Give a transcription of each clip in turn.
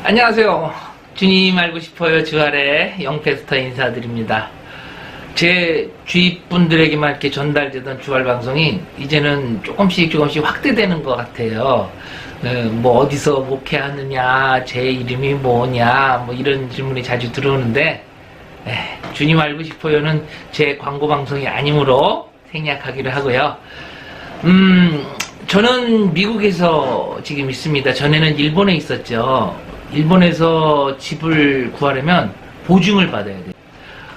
안녕하세요. 주님 알고 싶어요 주알의 영패스터 인사드립니다. 제 주위 분들에게만 이렇게 전달되던 주알 방송이 이제는 조금씩 확대되는 것 같아요. 뭐 어디서 목회하느냐, 제 이름이 뭐냐, 뭐 이런 질문이 자주 들어오는데, 주님 알고 싶어요는 제 광고 방송이 아니므로 생략하기로 하고요. 저는 미국에서 지금 있습니다. 전에는 일본에 있었죠. 일본에서 집을 구하려면 보증을 받아야 돼요.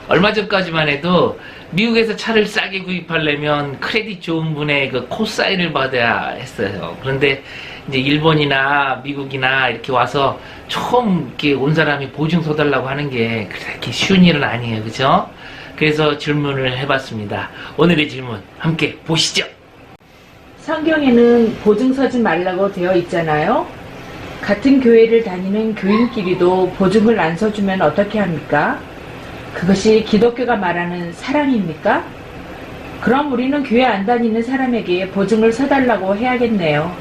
얼마 전까지만 해도 미국에서 차를 싸게 구입하려면 크레딧 좋은 분의 그 코사인을 받아야 했어요. 그런데 이제 일본이나 미국이나 이렇게 와서 처음 이렇게 온 사람이 보증 서달라고 하는 게 그렇게 쉬운 일은 아니에요. 그죠? 그래서 질문을 해봤습니다. 오늘의 질문 함께 보시죠. 성경에는 보증 서지 말라고 되어 있잖아요. 같은 교회를 다니는 교인끼리도 보증을 안 서주면 어떻게 합니까? 그것이 기독교가 말하는 사랑입니까? 그럼 우리는 교회 안 다니는 사람에게 보증을 서달라고 해야겠네요.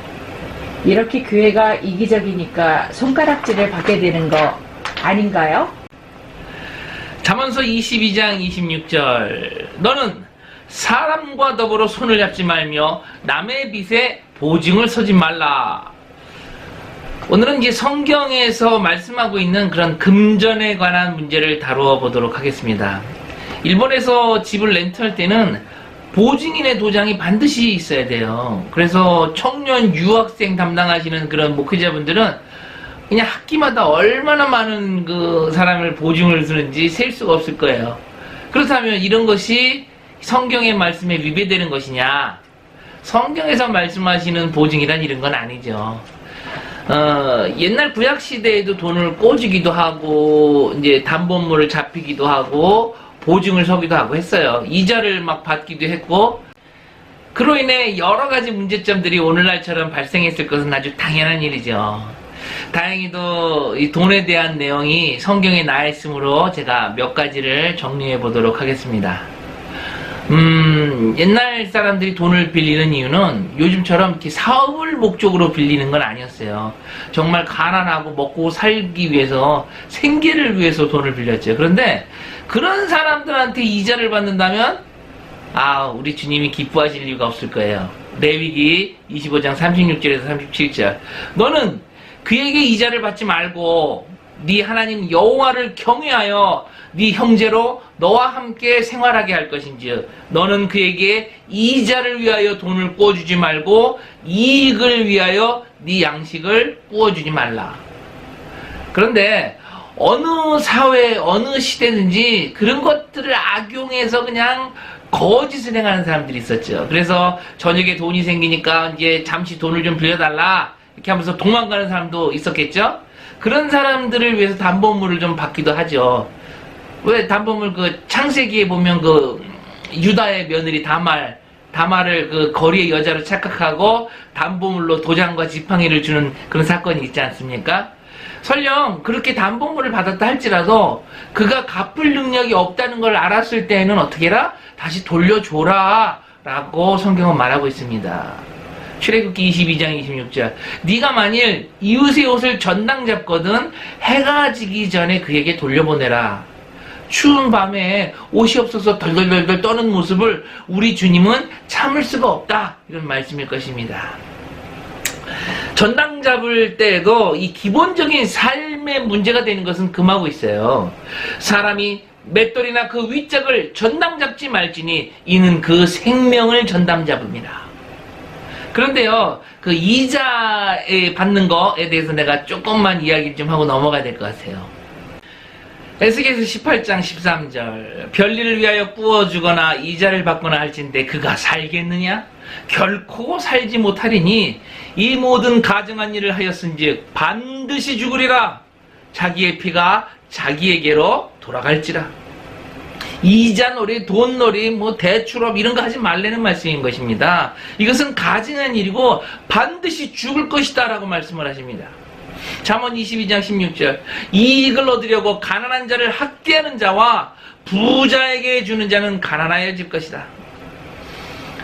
이렇게 교회가 이기적이니까 손가락질을 받게 되는 거 아닌가요? 잠언서 22장 26절 너는 사람과 더불어 손을 잡지 말며 남의 빚에 보증을 서지 말라. 오늘은 이제 성경에서 말씀하고 있는 그런 금전에 관한 문제를 다루어 보도록 하겠습니다. 일본에서 집을 렌트할 때는 보증인의 도장이 반드시 있어야 돼요. 그래서 청년 유학생 담당하시는 그런 목회자분들은 그냥 학기마다 얼마나 많은 그 사람을 보증을 쓰는지 셀 수가 없을 거예요. 그렇다면 이런 것이 성경의 말씀에 위배되는 것이냐? 성경에서 말씀하시는 보증이란 이런 건 아니죠. 옛날 구약 시대에도 돈을 꿔주기도 하고 이제 담보물을 잡히기도 하고 보증을 서기도 하고 했어요. 이자를 막 받기도 했고, 그로 인해 여러 가지 문제점들이 오늘날처럼 발생했을 것은 아주 당연한 일이죠. 다행히도 이 돈에 대한 내용이 성경에 나와 있으므로 제가 몇 가지를 정리해 보도록 하겠습니다. 옛날 사람들이 돈을 빌리는 이유는 요즘처럼 이렇게 사업을 목적으로 빌리는 건 아니었어요. 정말 가난하고 먹고 살기 위해서, 생계를 위해서 돈을 빌렸죠. 그런데 그런 사람들한테 이자를 받는다면 우리 주님이 기뻐하실 이유가 없을 거예요. 레위기 25장 36절에서 37절 너는 그에게 이자를 받지 말고 네 하나님 여호와를 경외하여 네 형제로 너와 함께 생활하게 할 것인지 너는 그에게 이자를 위하여 돈을 꿔주지 말고 이익을 위하여 네 양식을 부어주지 말라. 그런데 어느 사회 어느 시대든지 그런 것들을 악용해서 그냥 거짓을 행하는 사람들이 있었죠. 그래서 저녁에 돈이 생기니까 이제 잠시 돈을 좀 빌려달라 이렇게 하면서 도망가는 사람도 있었겠죠. 그런 사람들을 위해서 담보물을 좀 받기도 하죠. 왜 담보물 그 창세기에 보면 그 유다의 며느리 다말을 그 거리의 여자로 착각하고 담보물로 도장과 지팡이를 주는 그런 사건이 있지 않습니까? 설령 그렇게 담보물을 받았다 할지라도 그가 갚을 능력이 없다는 걸 알았을 때에는 어떻게 해라? 다시 돌려줘라 라고 성경은 말하고 있습니다. 출애굽기 22장 26절 네가 만일 이웃의 옷을 전당 잡거든 해가 지기 전에 그에게 돌려보내라. 추운 밤에 옷이 없어서 덜덜덜덜 떠는 모습을 우리 주님은 참을 수가 없다. 이런 말씀일 것입니다. 전당 잡을 때에도 이 기본적인 삶의 문제가 되는 것은 금하고 있어요. 사람이 맷돌이나 그 윗짝을 전당 잡지 말지니 이는 그 생명을 전담 잡음이라. 그런데요, 그 이자에 받는 거에 대해서 내가 조금만 이야기 좀 하고 넘어가야 될 것 같아요. 에스겔서 18장 13절 별일을 위하여 꾸어주거나 이자를 받거나 할진대 그가 살겠느냐? 결코 살지 못하리니 이 모든 가증한 일을 하였은즉 반드시 죽으리라. 자기의 피가 자기에게로 돌아갈지라. 이자놀이, 돈놀이, 뭐 대출업 이런 거 하지 말라는 말씀인 것입니다. 이것은 가증한 일이고 반드시 죽을 것이다 라고 말씀을 하십니다. 잠언 22장 16절 이익을 얻으려고 가난한 자를 학대하는 자와 부자에게 주는 자는 가난하여질 것이다.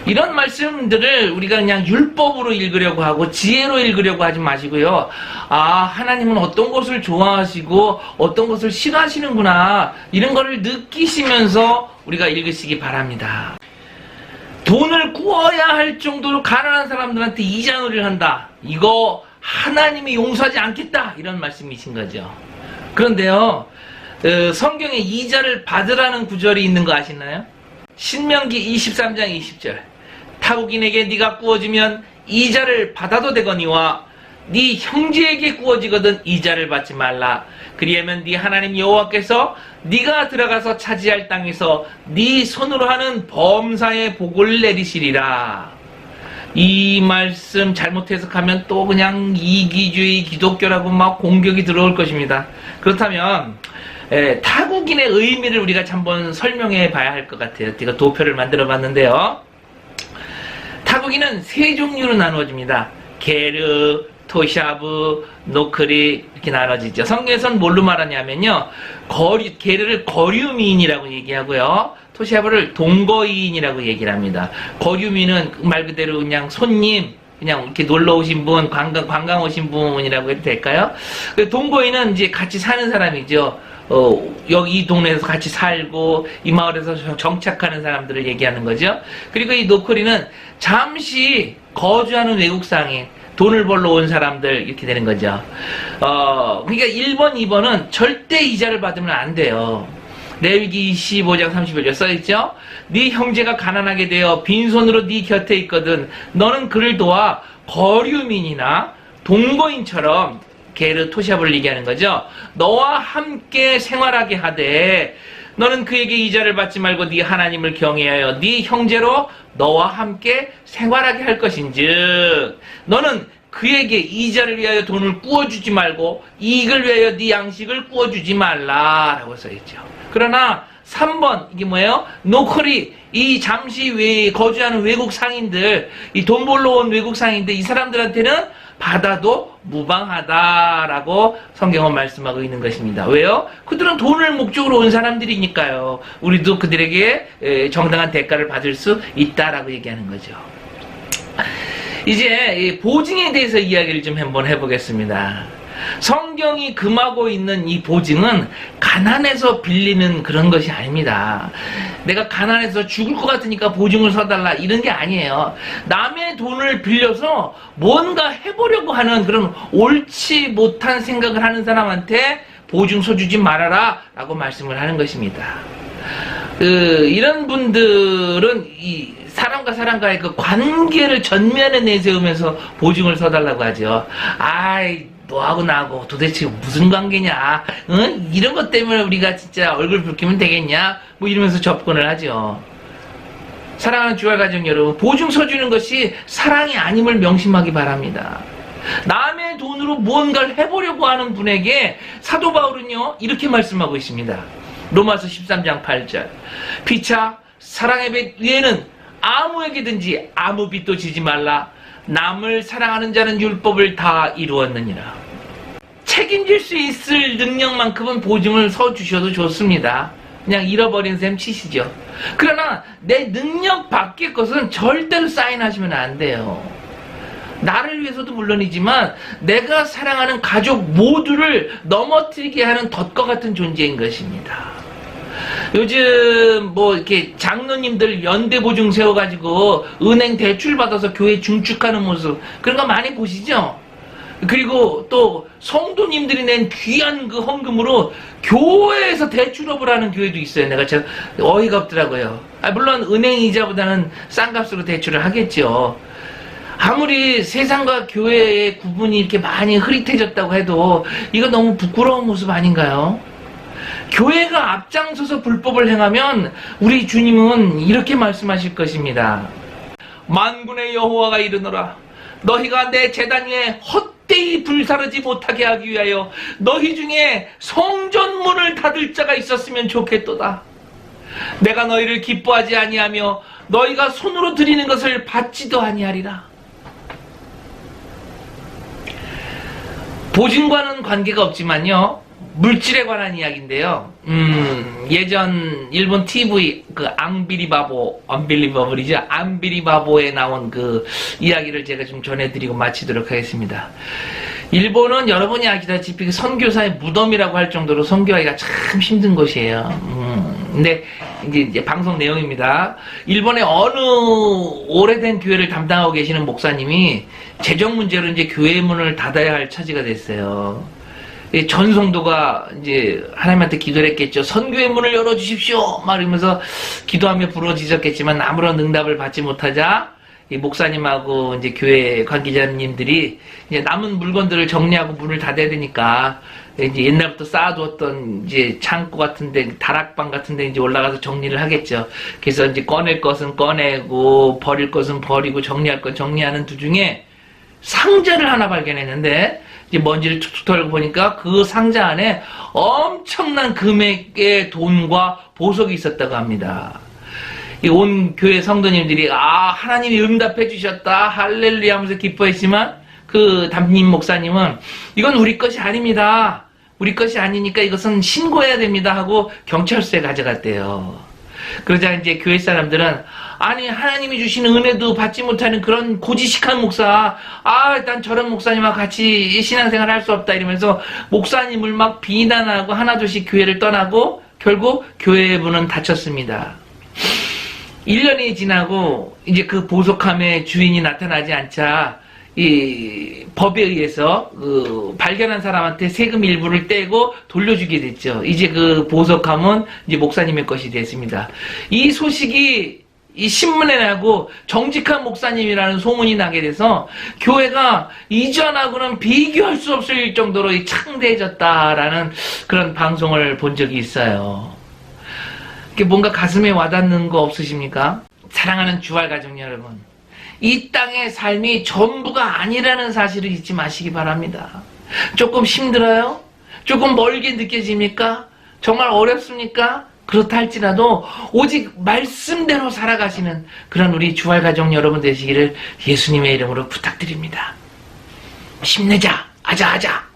이런 말씀들을 우리가 그냥 율법으로 읽으려고 하고 지혜로 읽으려고 하지 마시고요. 아, 하나님은 어떤 것을 좋아하시고 어떤 것을 싫어하시는구나, 이런 거를 느끼시면서 우리가 읽으시기 바랍니다. 돈을 꾸어야 할 정도로 가난한 사람들한테 이자놀이를 한다, 이거 하나님이 용서하지 않겠다, 이런 말씀이신 거죠. 그런데요, 성경에 이자를 받으라는 구절이 있는 거 아시나요? 신명기 23장 20절. 타국인에게 네가 꾸어주면 이자를 받아도 되거니와 네 형제에게 꾸어지거든 이자를 받지 말라. 그리하면 네 하나님 여호와께서 네가 들어가서 차지할 땅에서 네 손으로 하는 범사의 복을 내리시리라. 이 말씀 잘못 해석하면 또 그냥 이기주의 기독교라고 막 공격이 들어올 것입니다. 그렇다면 타국인의 의미를 우리가 한번 설명해 봐야 할 것 같아요. 제가 도표를 만들어 봤는데요. 타국인은 세 종류로 나누어집니다. 게르, 토샤브, 노크리, 이렇게 나눠지죠. 성경에서는 뭘로 말하냐면요, 게르를 거류민이라고 얘기하고요, 토샤브를 동거인이라고 얘기를 합니다. 거류민은 말 그대로 그냥 손님, 그냥 이렇게 놀러 오신 분, 관광 오신 분이라고 해도 될까요? 동거인은 이제 같이 사는 사람이죠. 여기 이 동네에서 같이 살고 이 마을에서 정착하는 사람들을 얘기하는 거죠. 그리고 이 노크리는 잠시 거주하는 외국 상인, 돈을 벌러 온 사람들, 이렇게 되는 거죠. 그러니까 1번, 2번은 절대 이자를 받으면 안 돼요. 레위기 25장 31절 써있죠? 네 형제가 가난하게 되어 빈손으로 네 곁에 있거든 너는 그를 도와 거류민이나 동거인처럼, 게르 토샵을 얘기하는 거죠. 너와 함께 생활하게 하되 너는 그에게 이자를 받지 말고 네 하나님을 경외하여 네 형제로 너와 함께 생활하게 할 것인즉 너는 그에게 이자를 위하여 돈을 꾸어주지 말고 이익을 위하여 네 양식을 꾸어주지 말라라고 써있죠. 그러나 3번, 이게 뭐예요? 노커리, 이 잠시 외에 거주하는 외국 상인들, 이 돈 벌러 온 외국 상인들, 이 사람들한테는 받아도 무방하다라고 성경은 말씀하고 있는 것입니다. 왜요? 그들은 돈을 목적으로 온 사람들이니까요. 우리도 그들에게 정당한 대가를 받을 수 있다라고 얘기하는 거죠. 이제 보증에 대해서 이야기를 좀 한번 해보겠습니다. 성경이 금하고 있는 이 보증은 가난해서 빌리는 그런 것이 아닙니다. 내가 가난해서 죽을 것 같으니까 보증을 서달라, 이런 게 아니에요. 남의 돈을 빌려서 뭔가 해보려고 하는 그런 옳지 못한 생각을 하는 사람한테 보증 서주지 말아라 라고 말씀을 하는 것입니다. 이런 분들은 이 사람과 사람과의 그 관계를 전면에 내세우면서 보증을 서달라고 하죠. 아이, 너하고 나하고 도대체 무슨 관계냐? 응? 이런 것 때문에 우리가 진짜 얼굴 붉히면 되겠냐? 뭐 이러면서 접근을 하죠. 사랑하는 주알 가족 여러분, 보증 서주는 것이 사랑이 아님을 명심하기 바랍니다. 남의 돈으로 무언가를 해보려고 하는 분에게 사도 바울은요, 이렇게 말씀하고 있습니다. 로마서 13장 8절. 피차 사랑의 빚 위에는 아무에게든지 아무 빚도 지지 말라. 남을 사랑하는 자는 율법을 다 이루었느니라. 책임질 수 있을 능력만큼은 보증을 서주셔도 좋습니다. 그냥 잃어버린 셈 치시죠. 그러나 내 능력 밖의 것은 절대로 사인하시면 안 돼요. 나를 위해서도 물론이지만 내가 사랑하는 가족 모두를 넘어뜨리게 하는 덫과 같은 존재인 것입니다. 요즘 뭐 이렇게 장로님들 연대 보증 세워가지고 은행 대출 받아서 교회 중축하는 모습, 그런 거 많이 보시죠? 그리고 또 성도님들이 낸 귀한 그 헌금으로 교회에서 대출업을 하는 교회도 있어요. 내가 참 어이가 없더라고요. 물론 은행 이자보다는 싼 값으로 대출을 하겠죠. 아무리 세상과 교회의 구분이 이렇게 많이 흐릿해졌다고 해도 이거 너무 부끄러운 모습 아닌가요? 교회가 앞장서서 불법을 행하면 우리 주님은 이렇게 말씀하실 것입니다. 만군의 여호와가 이르노라. 너희가 내 제단 위에 헛되이 불사르지 못하게 하기 위하여 너희 중에 성전문을 닫을 자가 있었으면 좋겠도다. 내가 너희를 기뻐하지 아니하며 너희가 손으로 드리는 것을 받지도 아니하리라. 보증과는 관계가 없지만요, 물질에 관한 이야기인데요. 예전 일본 TV 그 언빌리버블이죠. 안빌리바보에 나온 그 이야기를 제가 좀 전해드리고 마치도록 하겠습니다. 일본은 여러분이 아시다시피 그 선교사의 무덤이라고 할 정도로 선교하기가 참 힘든 곳이에요. 근데 이제 방송 내용입니다. 일본의 어느 오래된 교회를 담당하고 계시는 목사님이 재정 문제로 이제 교회 문을 닫아야 할 처지가 됐어요. 전 성도가 이제 하나님한테 기도를 했겠죠. 선교의 문을 열어주십시오! 막 이러면서 기도하며 부르짖었겠지만 아무런 응답을 받지 못하자 이 목사님하고 이제 교회 관계자님들이 이제 남은 물건들을 정리하고 문을 닫아야 되니까 이제 옛날부터 쌓아두었던 이제 창고 같은데 다락방 같은데 이제 올라가서 정리를 하겠죠. 그래서 이제 꺼낼 것은 꺼내고 버릴 것은 버리고 정리할 건 정리하는 도중에 상자를 하나 발견했는데 이제 먼지를 툭툭 털고 보니까 그 상자 안에 엄청난 금액의 돈과 보석이 있었다고 합니다. 이 온 교회 성도님들이 하나님이 응답해 주셨다 할렐루야 하면서 기뻐했지만 그 담임 목사님은 이건 우리 것이 아닙니다. 우리 것이 아니니까 이것은 신고해야 됩니다 하고 경찰서에 가져갔대요. 그러자 이제 교회 사람들은 아니 하나님이 주시는 은혜도 받지 못하는 그런 고지식한 목사 난 저런 목사님과 같이 신앙생활 할 수 없다 이러면서 목사님을 막 비난하고 하나둘씩 교회를 떠나고 결국 교회 문은 닫혔습니다. 1년이 지나고 이제 그 보석함의 주인이 나타나지 않자 이 법에 의해서 그 발견한 사람한테 세금 일부를 떼고 돌려주게 됐죠. 이제 그 보석함은 이제 목사님의 것이 됐습니다. 이 소식이 이 신문에 나고 정직한 목사님이라는 소문이 나게 돼서 교회가 이전하고는 비교할 수 없을 정도로 창대해졌다라는 그런 방송을 본 적이 있어요. 뭔가 가슴에 와닿는 거 없으십니까? 사랑하는 주알 가족 여러분, 이 땅의 삶이 전부가 아니라는 사실을 잊지 마시기 바랍니다. 조금 힘들어요? 조금 멀게 느껴집니까? 정말 어렵습니까? 그렇다 할지라도 오직 말씀대로 살아가시는 그런 우리 주알 가족 여러분 되시기를 예수님의 이름으로 부탁드립니다. 힘내자, 아자아자.